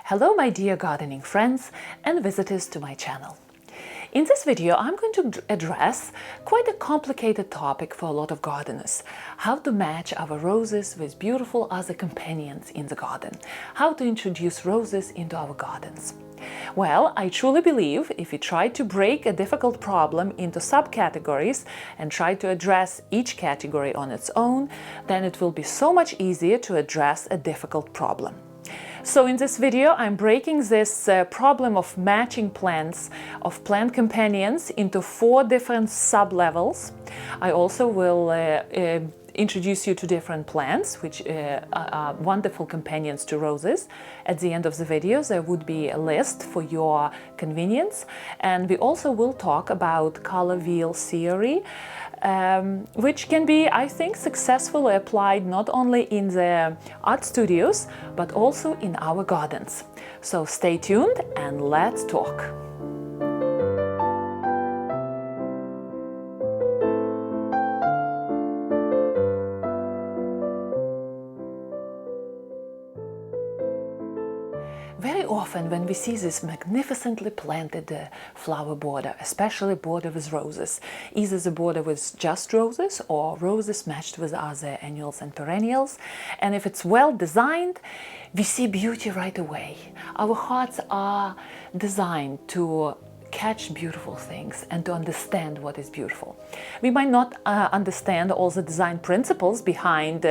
Hello my dear gardening friends and visitors to my channel. In this video I'm going to address quite a complicated topic for a lot of gardeners. How to match our roses with beautiful other companions in the garden. How to introduce roses into our gardens. Well, I truly believe if we try to break a difficult problem into subcategories and try to address each category on its own, then it will be so much easier to address a difficult problem. So in this video I'm breaking this problem of matching plants, of plant companions, into 4 different sub-levels. I also will introduce you to different plants which are wonderful companions to roses. At the end of the video there would be a list for your convenience, and we also will talk about color wheel theory, which can be, I think, successfully applied not only in the art studios but also in our gardens. So stay tuned and let's talk. Very often when we see this magnificently planted flower border, especially border with roses, either the border with just roses or roses matched with other annuals and perennials, and if it's well designed, we see beauty right away. Our hearts are designed to catch beautiful things and to understand what is beautiful. We might not understand all the design principles behind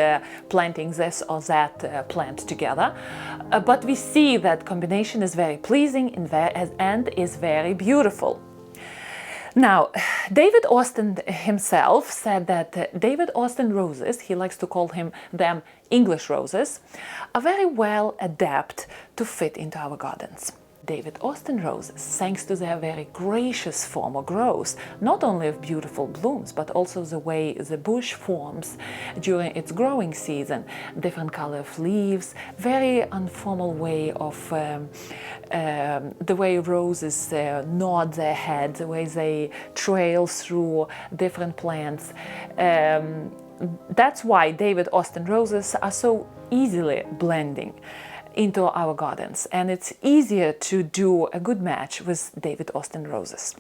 planting this or that plant together, but we see that combination is very pleasing and is very beautiful. Now, David Austin himself said that David Austin roses, he likes to call them English roses, are very well adapted to fit into our gardens. David Austin roses, thanks to their very gracious form or growth, not only of beautiful blooms, but also the way the bush forms during its growing season, different color of leaves, very informal way of the way roses nod their head, the way they trail through different plants. That's why David Austin roses are so easily blending into our gardens, and it's easier to do a good match with David Austin roses.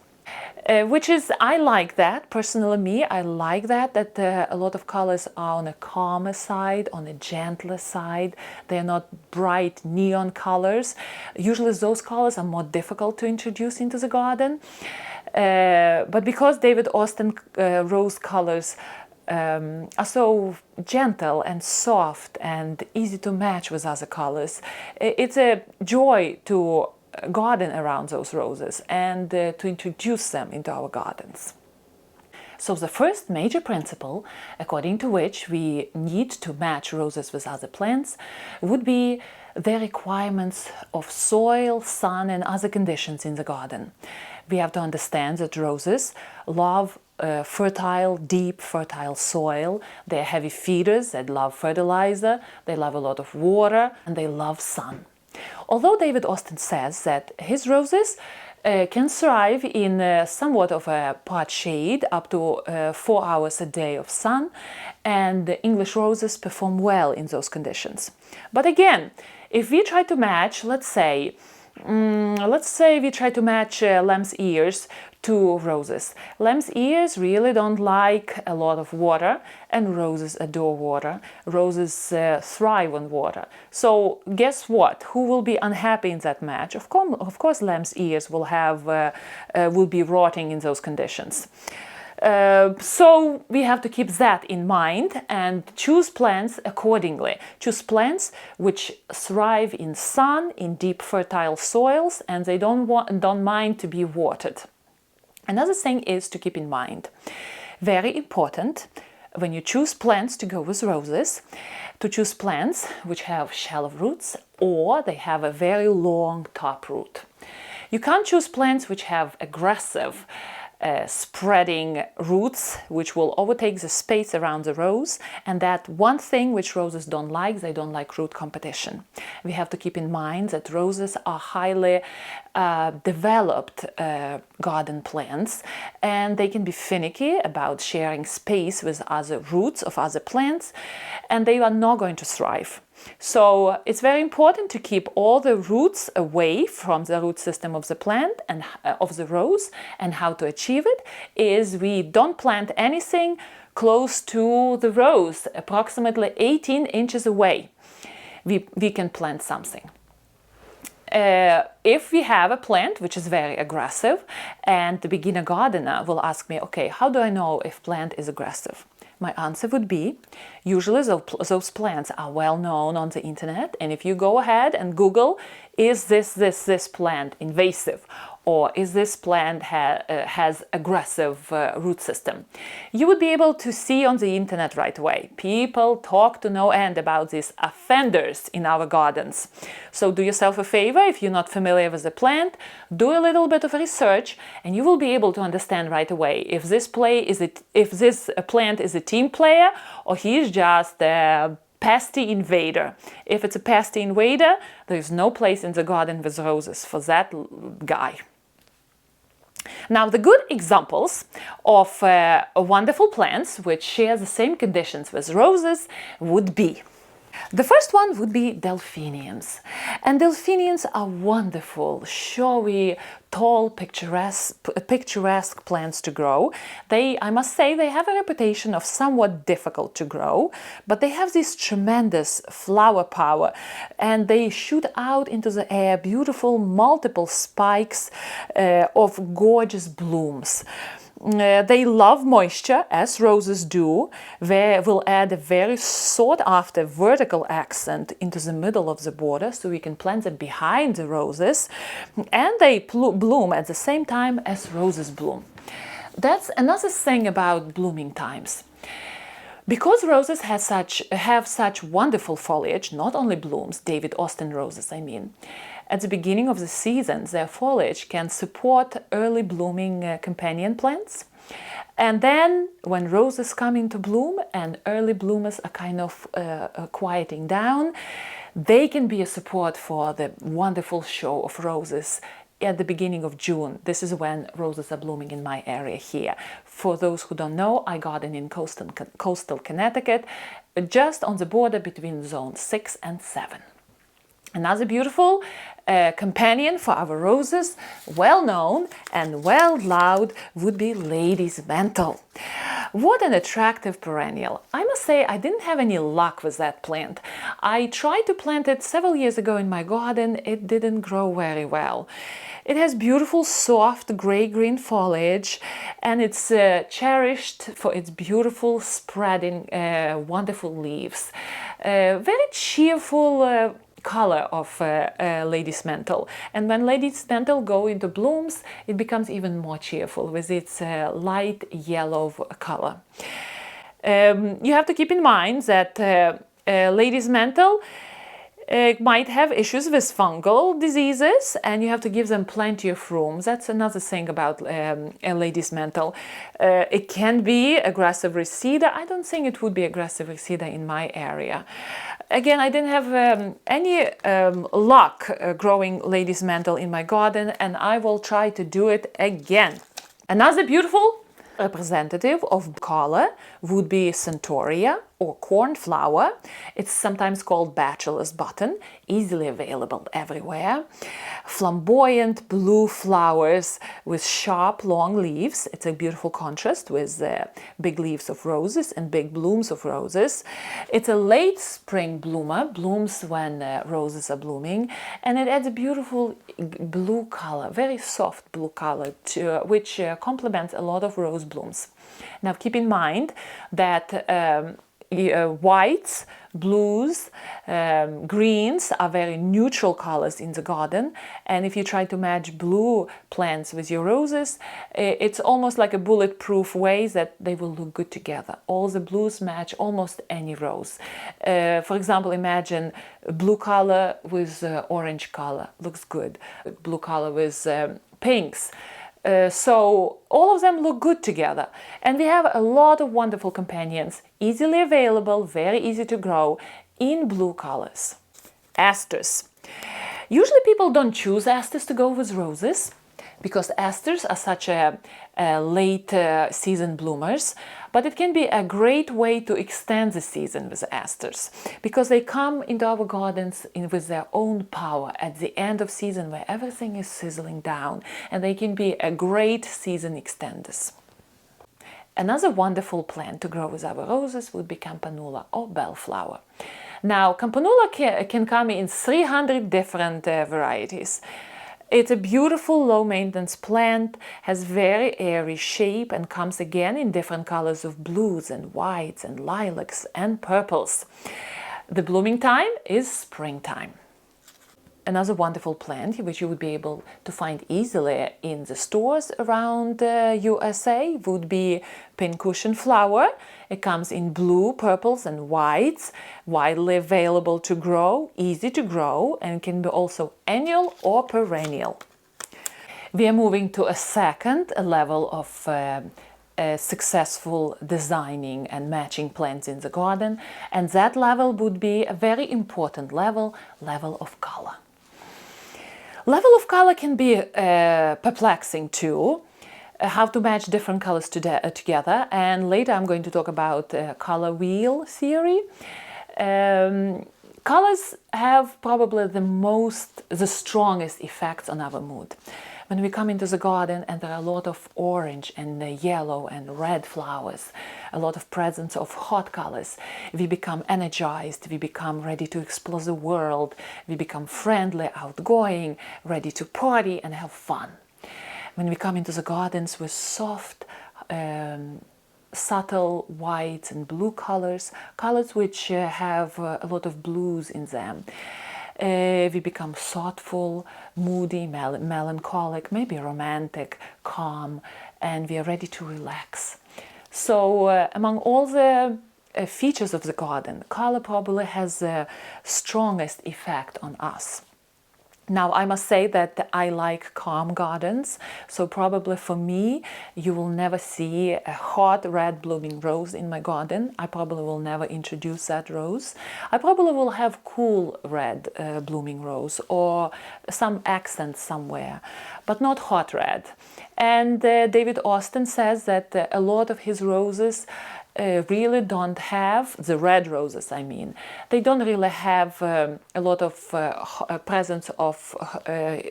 I like that, personally I like that a lot of colors are on a calmer side, on a gentler side. They're not bright neon colors. Usually those colors are more difficult to introduce into the garden. But because David Austin rose colors are so gentle and soft and easy to match with other colors, it's a joy to garden around those roses and to introduce them into our gardens. So the first major principle according to which we need to match roses with other plants would be the requirements of soil, sun and other conditions in the garden. We have to understand that roses love fertile, deep, fertile soil. They're heavy feeders that love fertilizer, they love a lot of water, and they love sun. Although David Austin says that his roses can thrive in somewhat of a part shade, up to 4 hours a day of sun, and English roses perform well in those conditions. But again, if we try to match, let's say we try to match lamb's ears to roses. Lamb's ears really don't like a lot of water, and roses adore water. Roses thrive on water. So guess what? Who will be unhappy in that match? Of course lamb's ears will be rotting in those conditions. So we have to keep that in mind and choose plants accordingly. Choose plants which thrive in sun, in deep fertile soils, and they don't mind to be watered. Another thing is to keep in mind, very important, when you choose plants to go with roses, to choose plants which have shallow roots or they have a very long top root. You can't choose plants which have aggressive spreading roots which will overtake the space around the rose, and that one thing which roses don't like, they don't like root competition. We have to keep in mind that roses are highly developed garden plants, and they can be finicky about sharing space with other roots of other plants, and they are not going to thrive. So it's very important to keep all the roots away from the root system of the plant and of the rose. And how to achieve it is we don't plant anything close to the rose, approximately 18 inches away. We can plant something. If we have a plant which is very aggressive, and the beginner gardener will ask me, okay, how do I know if plant is aggressive? My answer would be, usually those plants are well known on the internet, and if you go ahead and Google, is this plant invasive? Or is this plant has aggressive root system? You would be able to see on the internet right away. People talk to no end about these offenders in our gardens. So do yourself a favor, if you're not familiar with the plant, do a little bit of research, and you will be able to understand right away if this plant is a team player or he is just a pesky invader. If it's a pesky invader, there is no place in the garden with roses for that guy. Now, the good examples of wonderful plants which share the same conditions with roses would be, the first one would be delphiniums. And delphiniums are wonderful, showy, tall, picturesque plants to grow. I must say, they have a reputation of somewhat difficult to grow, but they have this tremendous flower power, and they shoot out into the air beautiful multiple spikes of gorgeous blooms. They love moisture, as roses do. They will add a very sought-after vertical accent into the middle of the border, so we can plant them behind the roses, and they bloom at the same time as roses bloom. That's another thing about blooming times. Because roses have such wonderful foliage, not only blooms, David Austin roses, I mean, at the beginning of the season, their foliage can support early blooming companion plants. And then when roses come into bloom and early bloomers are kind of quieting down, they can be a support for the wonderful show of roses at the beginning of June. This is when roses are blooming in my area here. For those who don't know, I garden in coastal Connecticut, just on the border between zone 6 and 7. Another beautiful companion for our roses, well known and well loved, would be lady's mantle. What an attractive perennial. I must say, I didn't have any luck with that plant. I tried to plant it several years ago in my garden. It didn't grow very well. It has beautiful, soft, gray-green foliage, and it's cherished for its beautiful, spreading, wonderful leaves. Very cheerful color of lady's mantle, and when lady's mantle go into blooms, it becomes even more cheerful with its light yellow color. You have to keep in mind that lady's mantle might have issues with fungal diseases, and you have to give them plenty of room. That's another thing about a lady's mantle. It can be aggressive reseda. I don't think it would be aggressive reseda in my area. Again, I didn't have any luck growing lady's mantle in my garden, and I will try to do it again. Another beautiful representative of color would be centaurea or cornflower. It's sometimes called bachelor's button, easily available everywhere. Flamboyant blue flowers with sharp long leaves. It's a beautiful contrast with big leaves of roses and big blooms of roses. It's a late spring bloomer, blooms when roses are blooming, and it adds a beautiful blue color, very soft blue color, which complements a lot of rose blooms. Now keep in mind that whites, blues, greens are very neutral colors in the garden, and if you try to match blue plants with your roses, it's almost like a bulletproof way that they will look good together. All the blues match almost any rose. For example, imagine blue color with orange color, looks good. Blue color with pinks. So all of them look good together, and we have a lot of wonderful companions, easily available, very easy to grow, in blue colors. Asters. Usually people don't choose asters to go with roses. because asters are such a late season bloomers, but it can be a great way to extend the season with asters, because they come into our gardens with their own power at the end of season where everything is sizzling down, and they can be a great season extenders. Another wonderful plant to grow with our roses would be campanula or bellflower. Now, campanula can come in 300 different varieties. It's a beautiful low-maintenance plant, has very airy shape, and comes again in different colors of blues and whites and lilacs and purples. The blooming time is springtime. Another wonderful plant which you would be able to find easily in the stores around USA would be pincushion flower. It comes in blue, purples and whites, widely available to grow, easy to grow, and can be also annual or perennial. We are moving to a second level of successful designing and matching plants in the garden, and that level would be a very important level of color. Level of color can be perplexing too, how to match different colors together, and later I'm going to talk about color wheel theory. Colors have probably the strongest effects on our mood. When we come into the garden and there are a lot of orange and yellow and red flowers, a lot of presence of hot colors, we become energized, we become ready to explore the world, we become friendly, outgoing, ready to party and have fun. When we come into the gardens with soft, subtle whites and blue colors which have a lot of blues in them, we become thoughtful, moody, melancholic, maybe romantic, calm, and we are ready to relax. So among all the features of the garden, color probably has the strongest effect on us. Now, I must say that I like calm gardens, so probably for me, you will never see a hot red blooming rose in my garden. I probably will never introduce that rose. I probably will have cool red blooming rose or some accent somewhere, but not hot red. And David Austin says that a lot of his roses really don't have, the red roses I mean, they don't really have a lot of presence of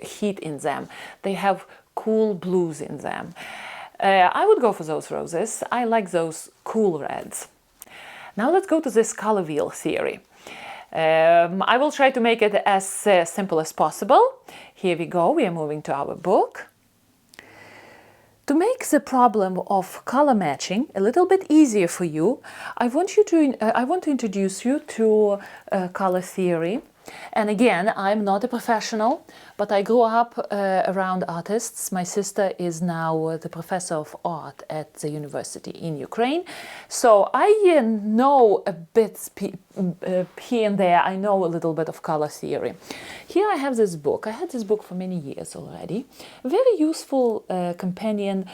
heat in them. They have cool blues in them. I would go for those roses. I like those cool reds. Now let's go to this color wheel theory. I will try to make it as simple as possible. Here we go, we are moving to our book. To make the problem of color matching a little bit easier for you, I want to introduce you to color theory. And again, I'm not a professional, but I grew up around artists. My sister is now the professor of art at the university in Ukraine. So I know a bit here and there, I know a little bit of color theory. Here I have this book. I had this book for many years already. A very useful companion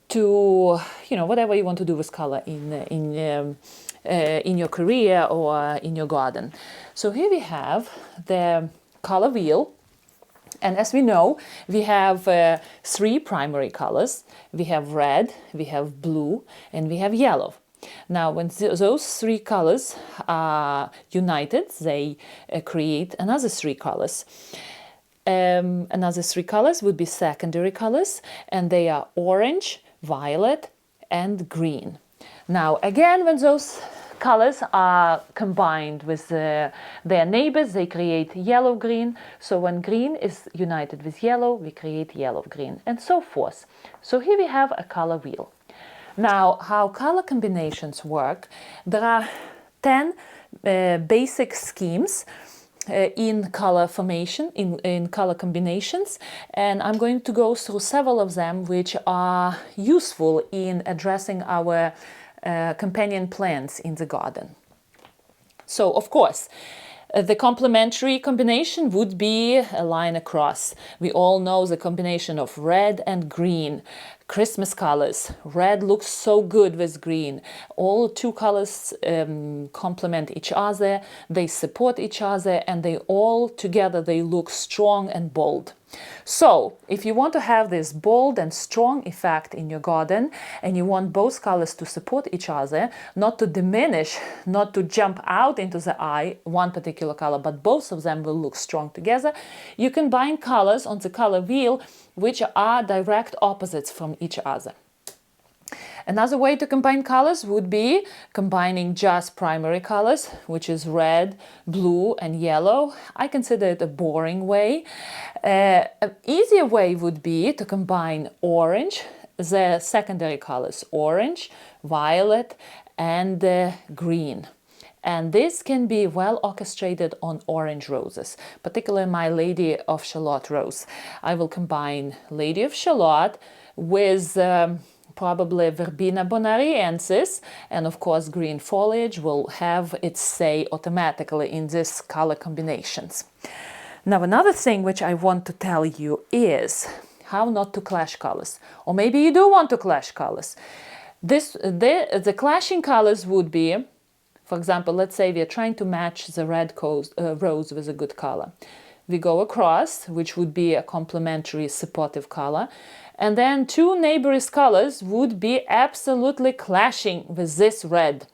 to, whatever you want to do with color in your career or in your garden. So here we have the color wheel, and as we know, we have three primary colors. We have red, we have blue, and we have yellow. Now, when those three colors are united, they create another three colors. Another three colors would be secondary colors, and they are orange, violet, and green. Now, again, when those colors are combined with their neighbors, they create yellow-green. So when green is united with yellow, we create yellow-green, and so forth. So here we have a color wheel. Now, how color combinations work, there are 10 basic schemes in color formation, in color combinations, and I'm going to go through several of them which are useful in addressing our companion plants in the garden. So, of course, the complementary combination would be a line across. We all know the combination of red and green. Christmas colors. Red looks so good with green. All two colors complement each other, they support each other, and they all together, they look strong and bold. So if you want to have this bold and strong effect in your garden, and you want both colors to support each other, not to diminish, not to jump out into the eye, one particular color, but both of them will look strong together, you combine colors on the color wheel which are direct opposites from each other. Another way to combine colors would be combining just primary colors, which is red, blue, and yellow. I consider it a boring way. An easier way would be to combine orange, the secondary colors, orange, violet, and green. And this can be well orchestrated on orange roses, particularly my Lady of Shalott rose. I will combine Lady of Shalott with probably Verbena bonariensis, and of course green foliage will have its say automatically in these color combinations. Now another thing which I want to tell you is how not to clash colors, or maybe you do want to clash colors. The clashing colors would be, for example, let's say we are trying to match the red rose with a good color. We go across, which would be a complementary supportive color, and then two neighboring colors would be absolutely clashing with this red.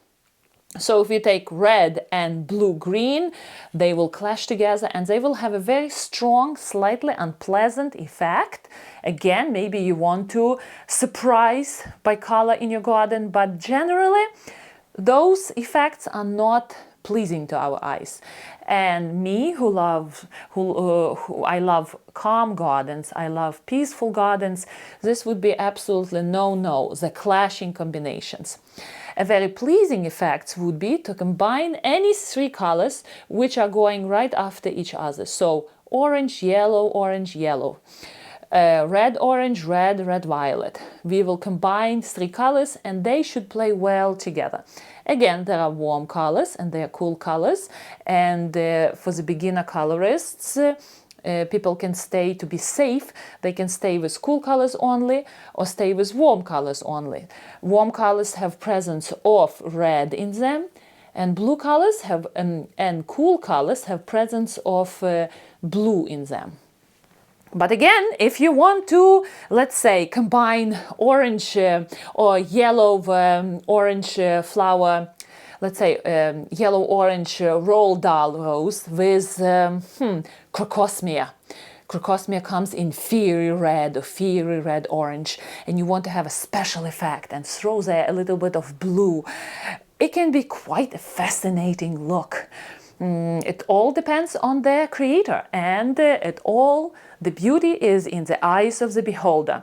So if we take red and blue-green, they will clash together and they will have a very strong, slightly unpleasant effect. Again, maybe you want to surprise by color in your garden, but generally those effects are not pleasing to our eyes. And me, I love calm gardens, I love peaceful gardens, this would be absolutely no-no, the clashing combinations. A very pleasing effect would be to combine any three colors which are going right after each other. So orange, yellow, red, orange, red, violet. We will combine three colors and they should play well together. Again, there are warm colors and there are cool colors, and for the beginner colorists, people can stay, to be safe, they can stay with cool colors only or stay with warm colors only. Warm colors have presence of red in them, and blue colors have and cool colors have presence of blue in them. But again, if you want to, let's say, combine orange or yellow-orange flower, let's say yellow-orange roll doll rose with crocosmia. Crocosmia comes in fiery red or fiery red-orange, and you want to have a special effect and throw there a little bit of blue. It can be quite a fascinating look. It all depends on the creator, and the beauty is in the eyes of the beholder.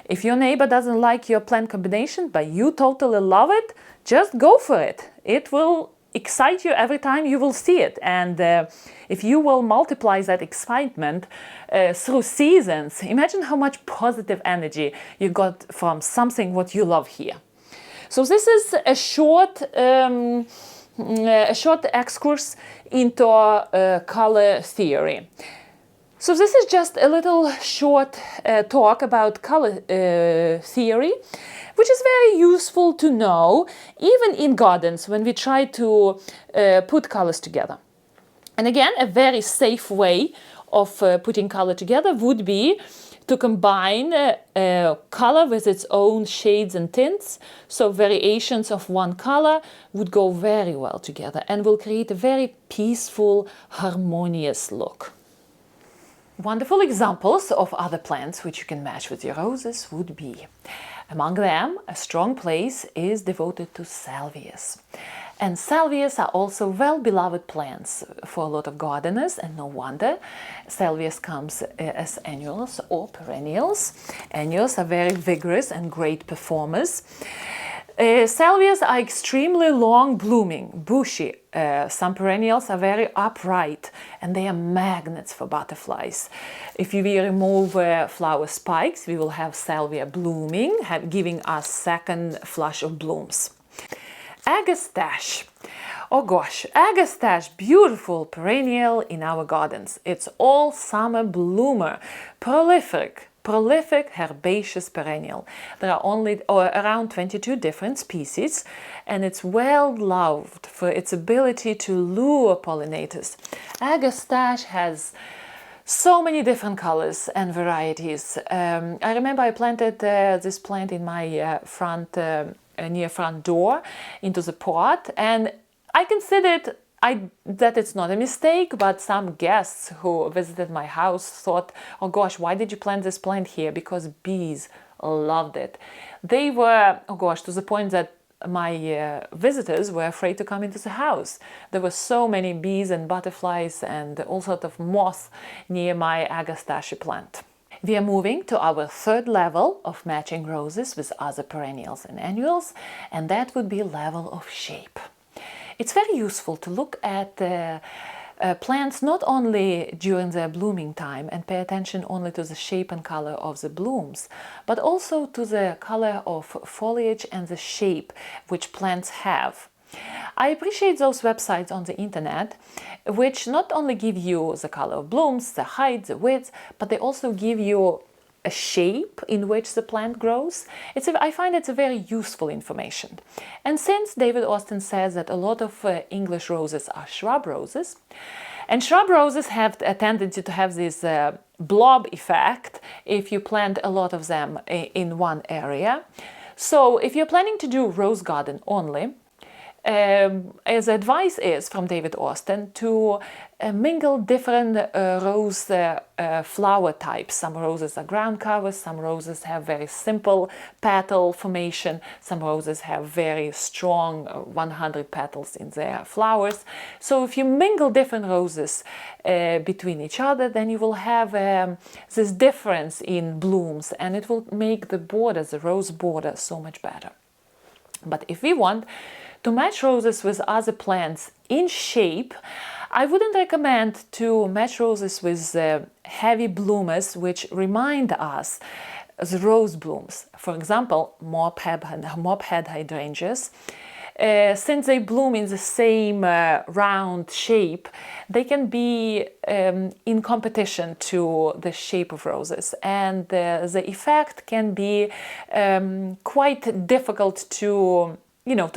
If your neighbor doesn't like your plant combination, but you totally love it, just go for it. It will excite you every time you will see it. And if you will multiply that excitement through seasons, imagine how much positive energy you got from something what you love here. So this is a short excursus into color theory. So this is just a little short talk about color theory, which is very useful to know even in gardens when we try to put colors together. And again, a very safe way of putting color together would be to combine color with its own shades and tints. So variations of one color would go very well together and will create a very peaceful, harmonious look. Wonderful examples of other plants which you can match with your roses would be, among them, a strong place is devoted to salvias. And salvias are also well-beloved plants for a lot of gardeners, and no wonder. Salvias comes as annuals or perennials. Annuals are very vigorous and great performers. Salvias are extremely long-blooming, bushy. Some perennials are very upright, and they are magnets for butterflies. If we remove flower spikes, we will have salvia blooming, giving us second flush of blooms. Agastache. Oh gosh, agastache, beautiful perennial in our gardens. It's all summer bloomer, prolific herbaceous perennial. There are only around 22 different species, and it's well loved for its ability to lure pollinators. Agastache has So many different colors and varieties. I remember I planted this plant in my near front door into the pot, and I considered that it's not a mistake, but some guests who visited my house thought, oh gosh, why did you plant this plant here? Because bees loved it. They were, oh gosh, to the point that my visitors were afraid to come into the house. There were so many bees and butterflies and all sorts of moths near my agastache plant. We are moving to our third level of matching roses with other perennials and annuals, and that would be level of shape. It's very useful to look at plants not only during their blooming time and pay attention only to the shape and color of the blooms, but also to the color of foliage and the shape which plants have. I appreciate those websites on the internet which not only give you the color of blooms, the height, the width, but they also give you a shape in which the plant grows. I find it's a very useful information. And since David Austin says that a lot of English roses are shrub roses, and shrub roses have a tendency to have this blob effect if you plant a lot of them in one area. So if you're planning to do rose garden only, as advice is from David Austin to mingle different rose flower types. Some roses are ground covers, some roses have very simple petal formation, some roses have very strong 100 petals in their flowers. So if you mingle different roses between each other, then you will have this difference in blooms, and it will make the border, the rose border, so much better. But if we want to match roses with other plants in shape, I wouldn't recommend to match roses with heavy bloomers which remind us the rose blooms. For example, mop-head hydrangeas. Since they bloom in the same round shape, they can be in competition to the shape of roses, and the effect can be quite difficult to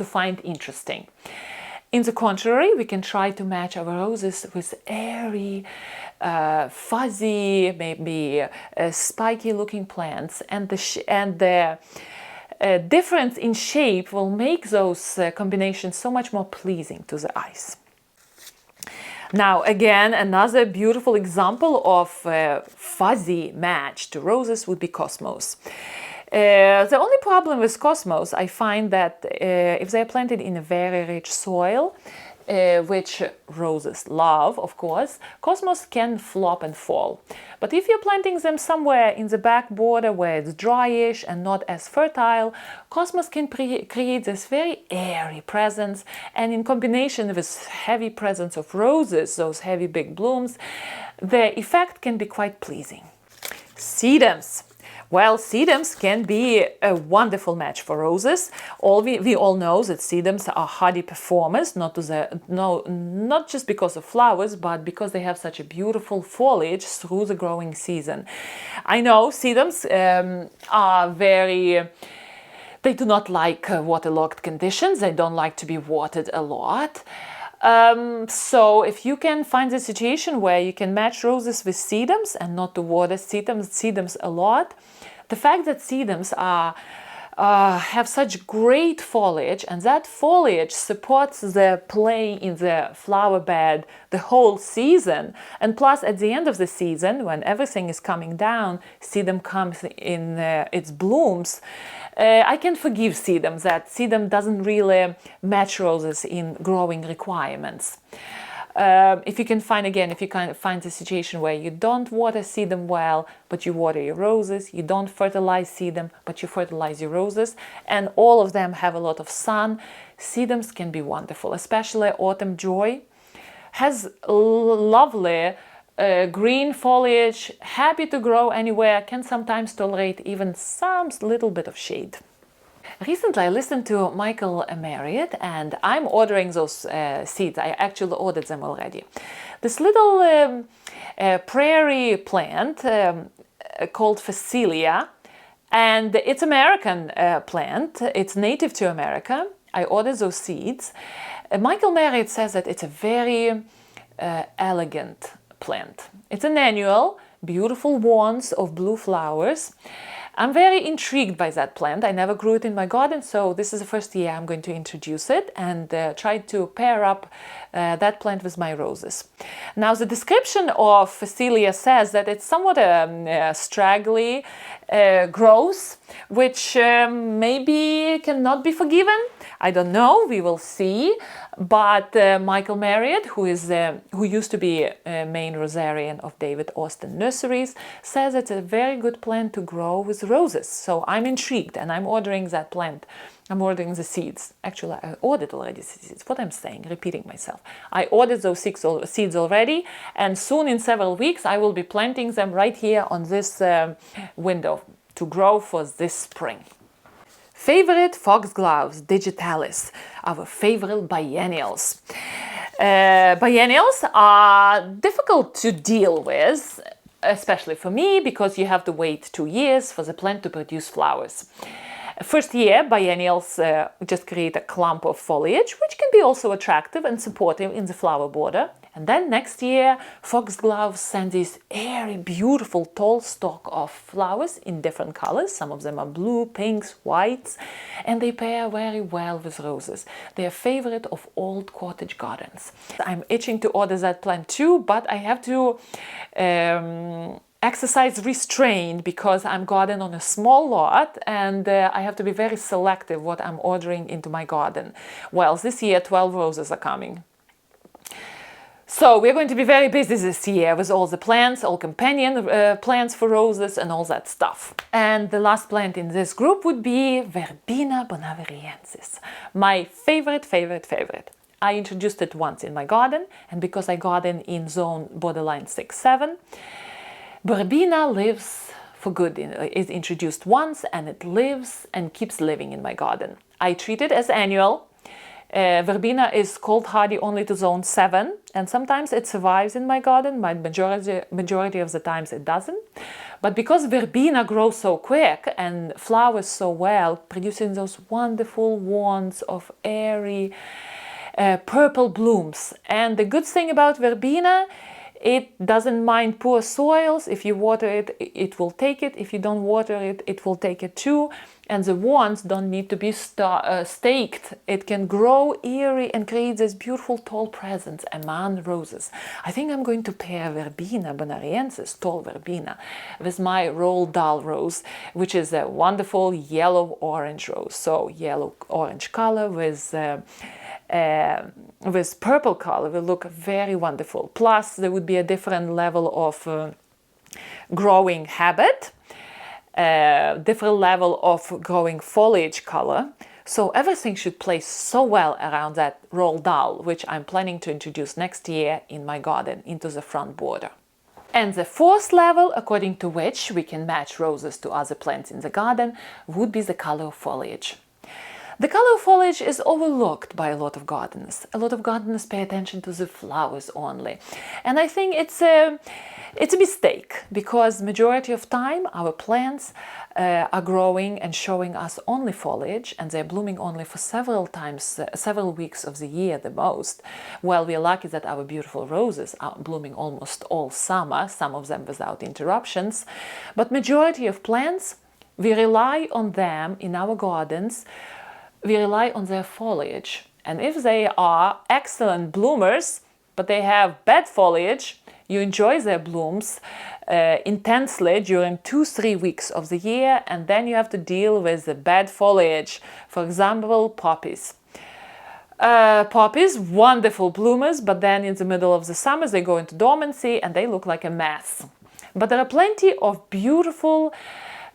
find interesting. In the contrary, we can try to match our roses with airy, fuzzy, maybe spiky looking plants, and the difference in shape will make those combinations so much more pleasing to the eyes. Now again, another beautiful example of fuzzy match to roses would be cosmos. The only problem with cosmos, I find that if they're planted in a very rich soil, which roses love, of course, cosmos can flop and fall. But if you're planting them somewhere in the back border where it's dryish and not as fertile, cosmos can create this very airy presence, and in combination with heavy presence of roses, those heavy big blooms, the effect can be quite pleasing. Sedums. Well, sedums can be a wonderful match for roses. We all know that sedums are hardy performers, not just because of flowers, but because they have such a beautiful foliage through the growing season. I know sedums are they do not like waterlogged conditions. They don't like to be watered a lot. So if you can find a situation where you can match roses with sedums and not to water sedums a lot, the fact that sedums have such great foliage, and that foliage supports the play in the flower bed the whole season, and plus at the end of the season, when everything is coming down, sedum comes in its blooms. I can forgive sedum that sedum doesn't really match roses in growing requirements. If you can find a situation where you don't water sedum well, but you water your roses, you don't fertilize sedum, but you fertilize your roses, and all of them have a lot of sun, sedums can be wonderful, especially autumn joy. Has lovely green foliage, happy to grow anywhere, can sometimes tolerate even some little bit of shade. Recently I listened to Michael Marriott, and I'm ordering those seeds. I actually ordered them already. This little prairie plant called Phacelia, and it's American plant. It's native to America. I ordered those seeds. Michael Marriott says that it's a very elegant plant. It's an annual, beautiful wands of blue flowers. I'm very intrigued by that plant. I never grew it in my garden, so this is the first year I'm going to introduce it and try to pair up that plant with my roses. Now, the description of Phacelia says that it's somewhat straggly growth, which maybe cannot be forgiven. I don't know, we will see. But Michael Marriott, who used to be a main rosarian of David Austin Nurseries, says it's a very good plant to grow with roses. So I'm intrigued and I'm ordering that plant. I'm ordering the seeds. Actually, I ordered already seeds. What I'm saying, repeating myself. I ordered those seeds already, and soon in several weeks I will be planting them right here on this window to grow for this spring. Favorite foxgloves digitalis, our favorite biennials. Biennials are difficult to deal with, especially for me, because you have to wait 2 years for the plant to produce flowers. First year, biennials just create a clump of foliage, which can be also attractive and supportive in the flower border. And then next year, foxgloves send this airy, beautiful, tall stalk of flowers in different colors. Some of them are blue, pinks, whites, and they pair very well with roses. They are favorite of old cottage gardens. I'm itching to order that plant too, but I have to exercise restraint because I'm garden on a small lot and I have to be very selective what I'm ordering into my garden. Well, this year 12 roses are coming. So we're going to be very busy this year with all the plants, all companion plants for roses and all that stuff. And the last plant in this group would be Verbena bonavariensis, my favorite. I introduced it once in my garden, and because I garden in zone borderline 6-7, Verbena lives for good. It's introduced once and it lives and keeps living in my garden. I treat it as annual. Verbena is cold hardy only to zone 7, and sometimes it survives in my garden. My majority of the times it doesn't. But because verbena grows so quick and flowers so well, producing those wonderful wands of airy purple blooms. And the good thing about verbena, it doesn't mind poor soils. If you water it, it will take it. If you don't water it, it will take it too. And the wands don't need to be staked. It can grow airy and create this beautiful tall presence among roses. I think I'm going to pair Verbena bonariensis, tall verbena, with my Roald Dahl rose, which is a wonderful yellow-orange rose. So yellow-orange color with purple color will look very wonderful. Plus, there would be a different level of growing habit, different level of growing foliage color. So everything should play so well around that Roald Dahl, which I'm planning to introduce next year in my garden into the front border. And the fourth level, according to which we can match roses to other plants in the garden, would be the color of foliage. The color of foliage is overlooked by a lot of gardeners. A lot of gardeners pay attention to the flowers only. And I think it's a mistake, because majority of time our plants are growing and showing us only foliage, and they're blooming only for several weeks of the year the most. Well, we're lucky that our beautiful roses are blooming almost all summer, some of them without interruptions. But majority of plants, we rely on them in our gardens. We rely on their foliage, and if they are excellent bloomers but they have bad foliage, you enjoy their blooms intensely during 2-3 weeks of the year, and then you have to deal with the bad foliage. For example, poppies. Poppies, wonderful bloomers, but then in the middle of the summer they go into dormancy and they look like a mess. But there are plenty of beautiful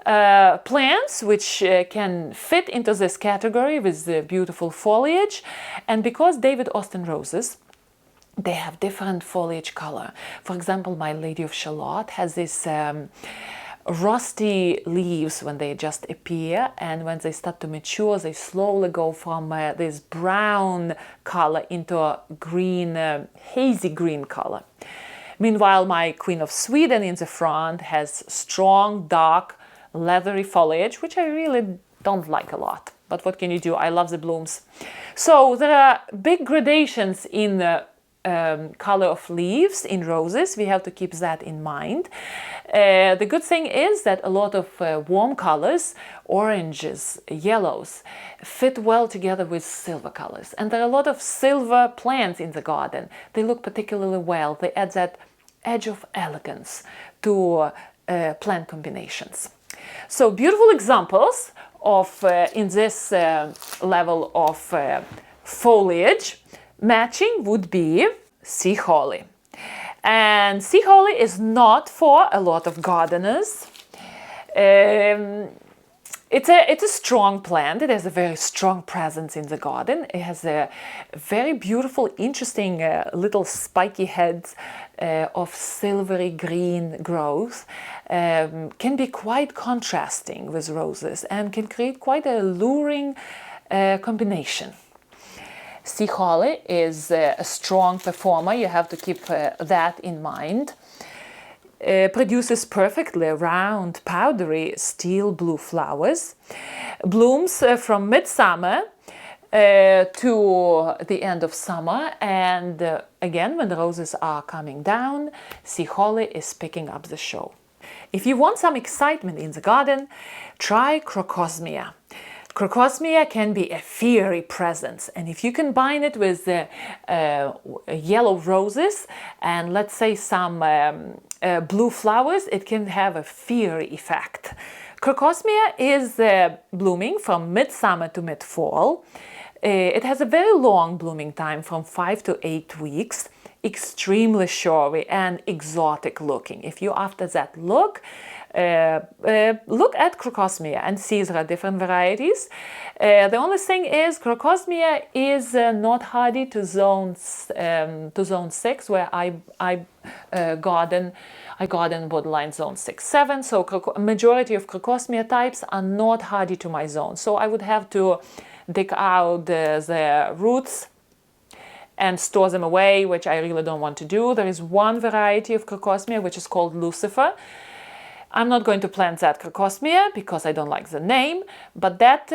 plants which can fit into this category with the beautiful foliage. And because David Austin roses, they have different foliage color. For example, my Lady of Shalott has this rusty leaves when they just appear, and when they start to mature they slowly go from this brown color into a green, hazy green color. Meanwhile, my Queen of Sweden in the front has strong, dark, leathery foliage, which I really don't like a lot. But what can you do? I love the blooms. So there are big gradations in color of leaves in roses. We have to keep that in mind. The good thing is that a lot of warm colors, oranges, yellows, fit well together with silver colors. And there are a lot of silver plants in the garden. They look particularly well. They add that edge of elegance to plant combinations. So beautiful examples of in this level of foliage matching would be sea holly. And sea holly is not for a lot of gardeners. It's a strong plant. It has a very strong presence in the garden. It has a very beautiful, interesting little spiky heads of silvery green growth. Can be quite contrasting with roses and can create quite a alluring combination. Sea holly is a strong performer. You have to keep that in mind. Produces perfectly round, powdery, steel blue flowers. Blooms from midsummer to the end of summer. And again, when the roses are coming down, sea holly is picking up the show. If you want some excitement in the garden, try crocosmia. Crocosmia can be a fiery presence, and if you combine it with yellow roses and let's say some blue flowers, it can have a fiery effect. Crocosmia is blooming from midsummer to mid-fall. It has a very long blooming time from 5 to 8 weeks, extremely showy and exotic looking. If you after that look at crocosmia and see there are different varieties. The only thing is crocosmia is not hardy to zone 6, where I garden borderline zone 6-7. So majority of crocosmia types are not hardy to my zone. So I would have to dig out the roots and store them away, which I really don't want to do. There is one variety of crocosmia which is called Lucifer. I'm not going to plant that crocosmia because I don't like the name, but that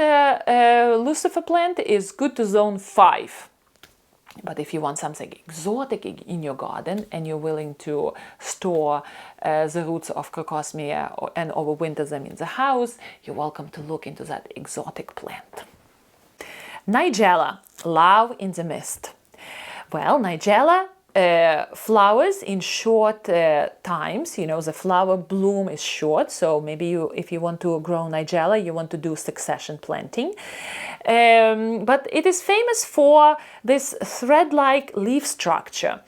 Lucifer plant is good to zone 5. But if you want something exotic in your garden and you're willing to store the roots of crocosmia and overwinter them in the house, you're welcome to look into that exotic plant. Nigella, love in the mist. Well, Nigella flowers in short times. You know, the flower bloom is short, so maybe if you want to grow Nigella, you want to do succession planting. But it is famous for this thread-like leaf structure.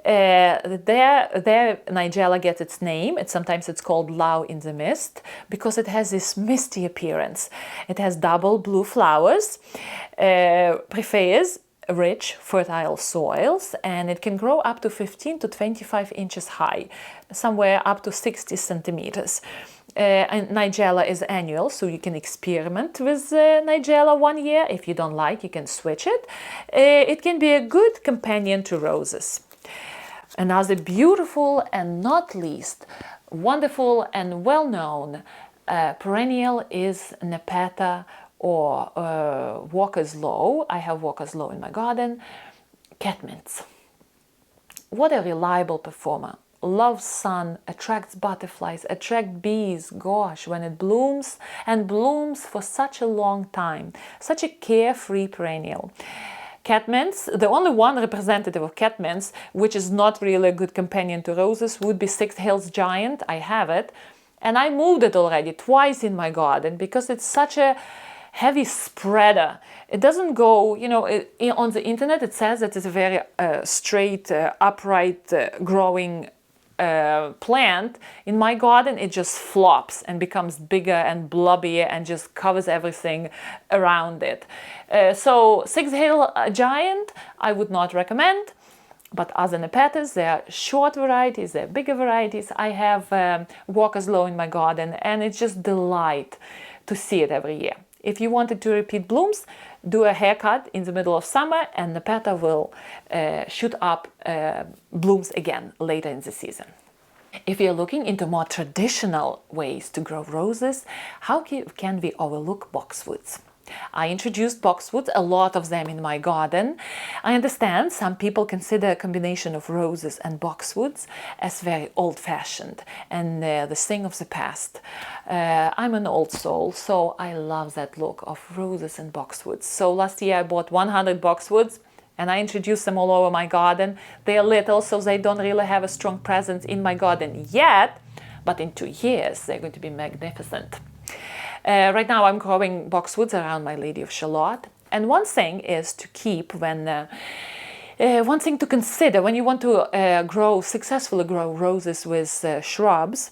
There Nigella gets its name. Sometimes it's called love in the mist because it has this misty appearance. It has double blue flowers, prefers rich, fertile soils, and it can grow up to 15 to 25 inches high, somewhere up to 60 centimeters. And Nigella is annual, so you can experiment with Nigella 1 year. If you don't like, you can switch it. It can be a good companion to roses. Another beautiful and not least wonderful and well-known perennial is Nepeta or Walker's Law. I have Walker's Law in my garden. Catmints. What a reliable performer. Loves sun, attracts butterflies, attracts bees. Gosh, when it blooms and blooms for such a long time. Such a carefree perennial. Catmints, the only one representative of catmints, which is not really a good companion to roses, would be Six Hills Giant. I have it. And I moved it already twice in my garden because it's such a heavy spreader. It doesn't go, you know, on the internet it says that it's a very straight, upright, growing plant. In my garden it just flops and becomes bigger and blobbier and just covers everything around it. So Six Hill Giant I would not recommend, but other Nepetas, they are short varieties, they're bigger varieties. I have Walker's Law in my garden and it's just delight to see it every year. If you wanted to repeat blooms, do a haircut in the middle of summer and Nepeta will shoot up blooms again later in the season. If you're looking into more traditional ways to grow roses, how can we overlook boxwoods? I introduced boxwoods, a lot of them in my garden. I understand some people consider a combination of roses and boxwoods as very old-fashioned and the thing of the past. I'm an old soul, so I love that look of roses and boxwoods. So last year I bought 100 boxwoods and I introduced them all over my garden. They are little, so they don't really have a strong presence in my garden yet, but in 2 years they're going to be magnificent. Right now I'm growing boxwoods around my Lady of Shalott, and one thing is to keep one thing to consider when you want to successfully grow roses with shrubs.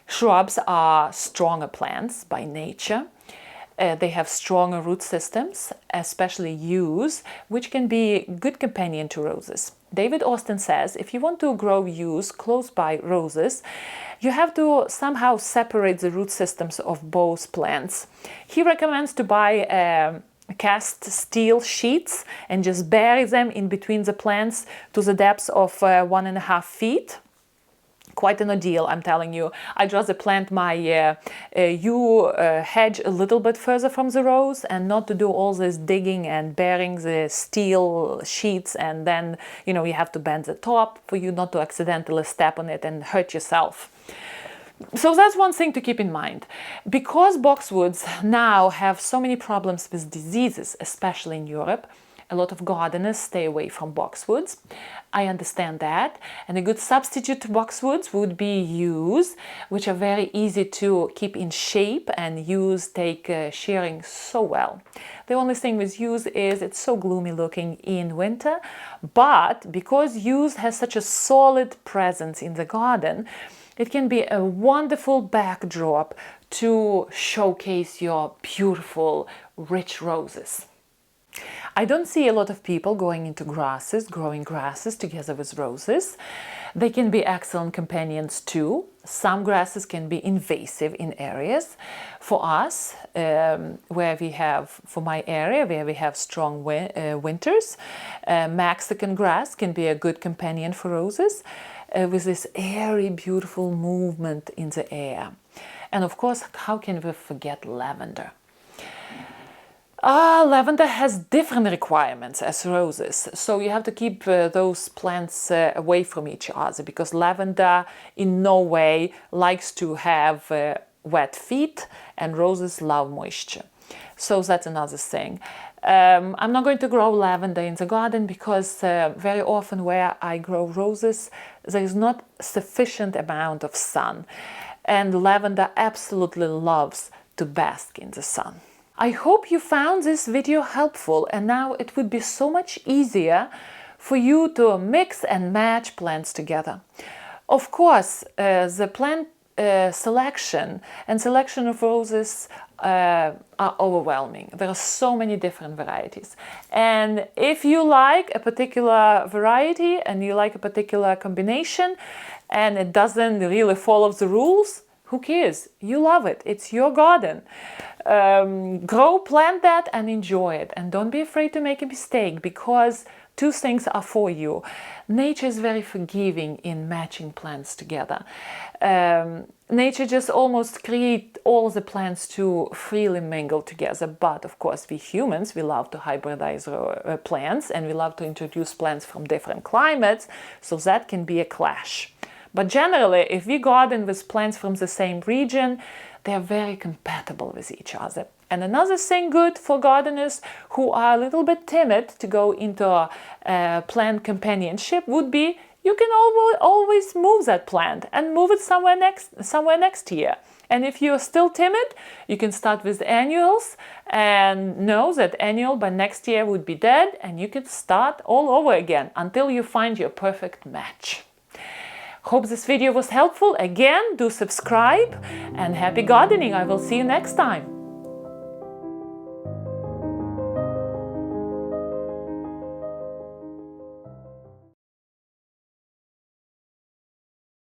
Shrubs are stronger plants by nature. They have stronger root systems, especially yews, which can be a good companion to roses. David Austin says if you want to grow yews close by roses, you have to somehow separate the root systems of both plants. He recommends to buy cast steel sheets and just bury them in between the plants to the depths of 1.5 feet. Quite an ordeal, I'm telling you. I'd rather plant my yew hedge a little bit further from the rows and not to do all this digging and burying the steel sheets, and then, you know, you have to bend the top for you not to accidentally step on it and hurt yourself. So that's one thing to keep in mind. Because boxwoods now have so many problems with diseases, especially in Europe, a lot of gardeners stay away from boxwoods. I understand that. And a good substitute to boxwoods would be yews, which are very easy to keep in shape, and yews take shearing so well. The only thing with yews is it's so gloomy looking in winter, but because yews has such a solid presence in the garden, it can be a wonderful backdrop to showcase your beautiful, rich roses. I don't see a lot of people going into growing grasses together with roses. They can be excellent companions too. Some grasses can be invasive in areas. For us, for my area, where we have strong winters, Mexican grass can be a good companion for roses with this airy, beautiful movement in the air. And of course, how can we forget lavender? Lavender has different requirements as roses, so you have to keep those plants away from each other, because lavender in no way likes to have wet feet, and roses love moisture. So that's another thing. I'm not going to grow lavender in the garden because very often where I grow roses, there is not sufficient amount of sun, and lavender absolutely loves to bask in the sun. I hope you found this video helpful, and now it would be so much easier for you to mix and match plants together. Of course, the plant selection of roses are overwhelming. There are so many different varieties. And if you like a particular variety and you like a particular combination and it doesn't really follow the rules, who cares? You love it. It's your garden. Grow, plant that, and enjoy it. And don't be afraid to make a mistake, because two things are for you. Nature is very forgiving in matching plants together. Nature just almost creates all the plants to freely mingle together. But of course, we humans, we love to hybridize plants, and we love to introduce plants from different climates, so that can be a clash. But generally, if we garden with plants from the same region, they are very compatible with each other. And another thing good for gardeners who are a little bit timid to go into plant companionship would be, you can always move that plant and move it somewhere next year. And if you're still timid, you can start with annuals and know that annual by next year would be dead, and you can start all over again until you find your perfect match. Hope this video was helpful. Again, do subscribe, and happy gardening. I will see you next time.